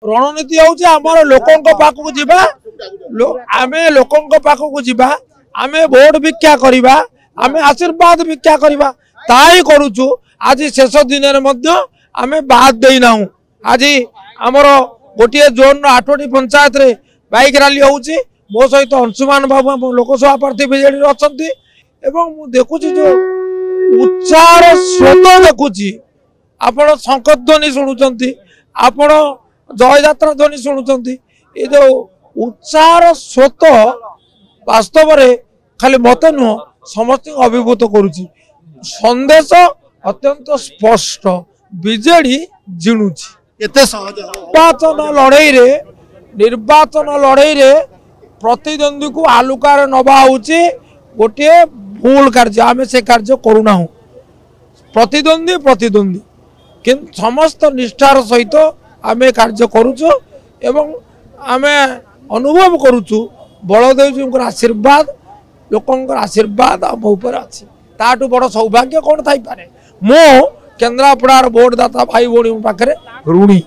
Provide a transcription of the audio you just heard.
रणनीति हूँ आमर लोकों पाखक जीवा आमे लोकों पाखक जीवा आमे भोट भिक्षा करवा आमे आशीर्वाद भिक्षा करवा ताही करूचु। आज शेष दिन में आमे बाद देना आज आमर गोटे जोन 8टी पंचायत रे बाइक रैली होउची मो सहित अंशुमान बाबू लोकसभा प्रार्थी बीजेडी अच्छा देखुची जो उत्साह स्रोत देखुची आपण शंखध्वनि शुणुचंती आपण जय यात्रा ध्वनि शुणुचंती ये जो उत्साह स्रोत वास्तव रे खाली मत नुह समस्त अभिभूत करुची संदेश अत्यंत स्पष्ट बीजेडी जिणुची निर्वाचन लड़ई रे प्रतिद्वंदी को आलुकार नवा होची गोटे भूल कार्य आम से कार्य करूना प्रतिद्वंदी किंतु समस्त निष्ठार सहित आम कार्य करुचु एवं आम अनुभव करुचु बलदेव जी आशीर्वाद लोकों आशीर्वाद आम ऊपर अच्छी ताठू बड़ सौभाग्य कौन थी पारे मो केन्द्रापड़ार भोटदाता भाई भौणी पाखे ऋणी।